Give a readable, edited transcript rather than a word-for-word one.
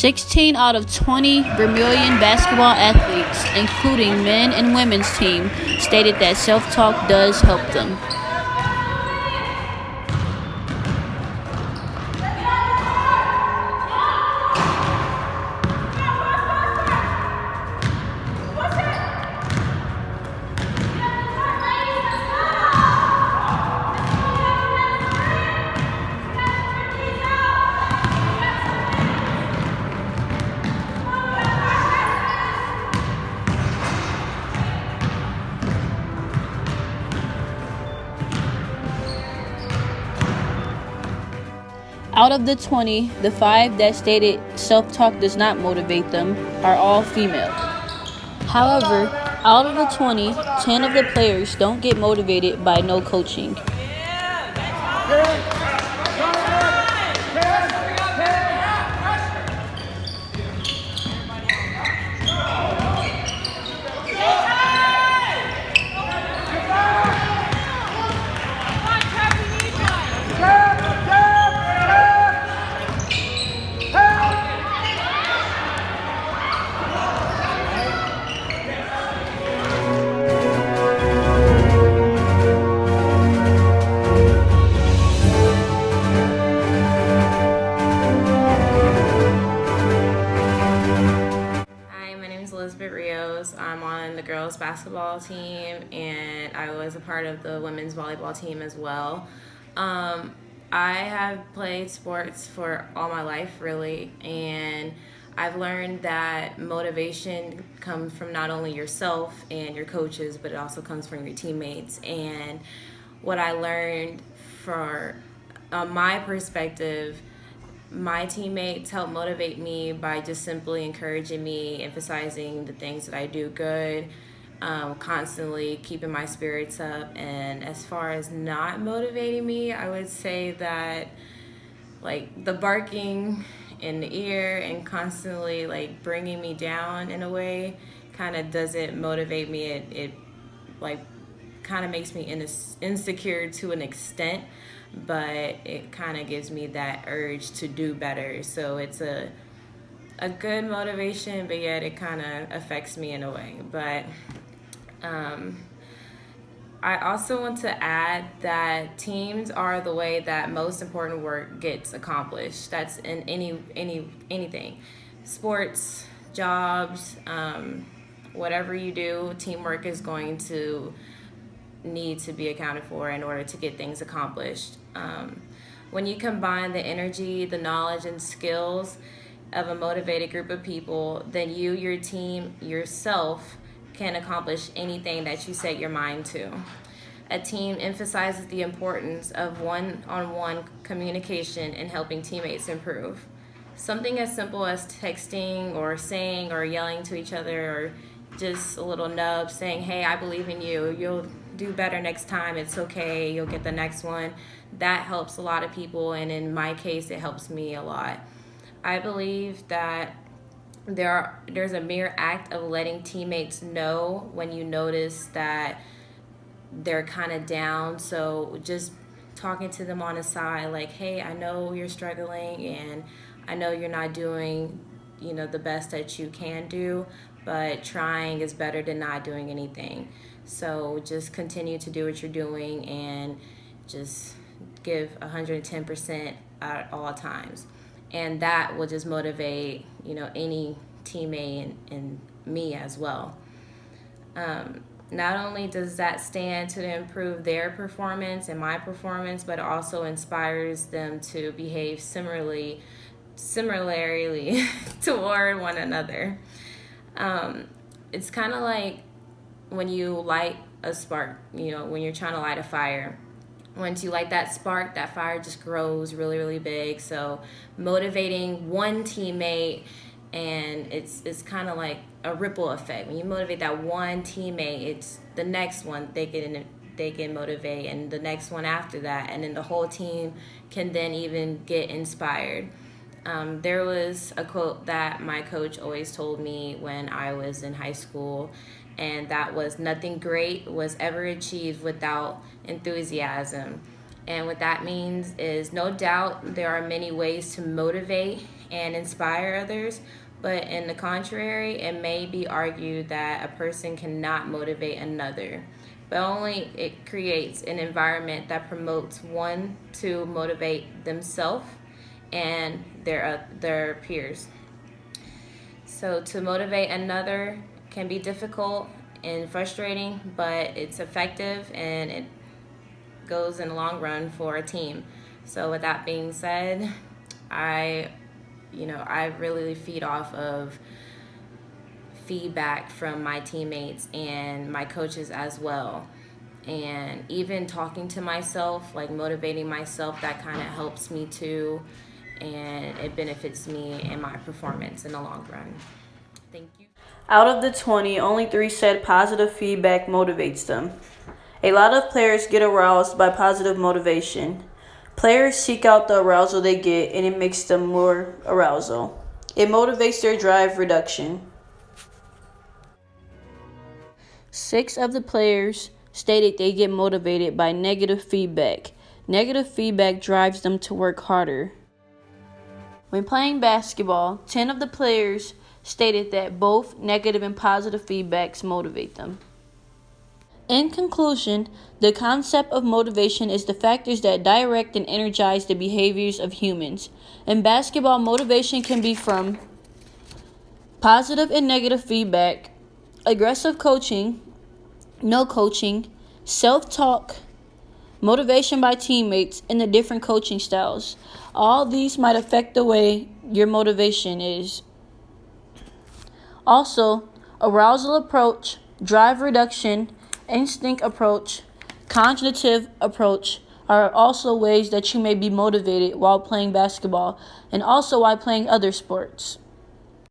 16 out of 20 Vermilion basketball athletes, including men and women's team, stated that self-talk does help them. Out of the 20, the 5 that stated self-talk does not motivate them are all female. However, out of the 20, 10 of the players don't get motivated by no coaching. I'm on the girls basketball team, and I was a part of the women's volleyball team as well. I have played sports for all my life, really, and I've learned that motivation comes from not only yourself and your coaches, but it also comes from your teammates. And what I learned from my perspective, my teammates help motivate me by just simply encouraging me, emphasizing the things that I do good, constantly keeping my spirits up. And as far as not motivating me, I would say that like the barking in the ear and constantly like bringing me down in a way kind of doesn't motivate me. It like kind of makes me insecure to an extent, but it kind of gives me that urge to do better. So it's a good motivation, but yet it kind of affects me in a way. But I also want to add that teams are the way that most important work gets accomplished. That's in anything, sports, jobs, whatever you do, teamwork is going to need to be accounted for in order to get things accomplished. When you combine the energy, the knowledge, and skills of a motivated group of people, then you, your team, yourself can accomplish anything that you set your mind to. A team emphasizes the importance of one-on-one communication and helping teammates improve. Something as simple as texting or saying or yelling to each other, or just a little nub saying, hey, I believe in you, you'll do better next time, it's okay, you'll get the next one. That helps a lot of people, and in my case, it helps me a lot. I believe that there's a mere act of letting teammates know when you notice that they're kind of down. So just talking to them on the side, like, hey, I know you're struggling, and I know you're not doing, the best that you can do, but trying is better than not doing anything. So just continue to do what you're doing and just give 110% at all times. And that will just motivate, any teammate and me as well. Not only does that stand to improve their performance and my performance, but it also inspires them to behave similarly toward one another. It's kind of like when you light a spark, when you're trying to light a fire. Once you light that spark, that fire just grows really, really big. So motivating one teammate, and it's kind of like a ripple effect. When you motivate that one teammate, it's the next one they can motivate, and the next one after that, and then the whole team can then even get inspired. There was a quote that my coach always told me when I was in high school, and that was, nothing great was ever achieved without enthusiasm. And what that means is, no doubt there are many ways to motivate and inspire others, but in the contrary, it may be argued that a person cannot motivate another, but only it creates an environment that promotes one to motivate themselves and their peers. So to motivate another can be difficult and frustrating, but it's effective and it goes in the long run for a team. So with that being said, I really feed off of feedback from my teammates and my coaches as well. And even talking to myself, like motivating myself, that kind of helps me too. And it benefits me and my performance in the long run. Thank you. Out of the 20, only 3 said positive feedback motivates them. A lot of players get aroused by positive motivation. Players seek out the arousal they get, and it makes them more arousal. It motivates their drive reduction. 6 of the players stated they get motivated by negative feedback. Negative feedback drives them to work harder. When playing basketball, 10 of the players stated that both negative and positive feedbacks motivate them. In conclusion, the concept of motivation is the factors that direct and energize the behaviors of humans. In basketball, motivation can be from positive and negative feedback, aggressive coaching, no coaching, self-talk, motivation by teammates, and the different coaching styles. All these might affect the way your motivation is. Also, arousal approach, drive reduction, instinct approach, cognitive approach are also ways that you may be motivated while playing basketball and also while playing other sports.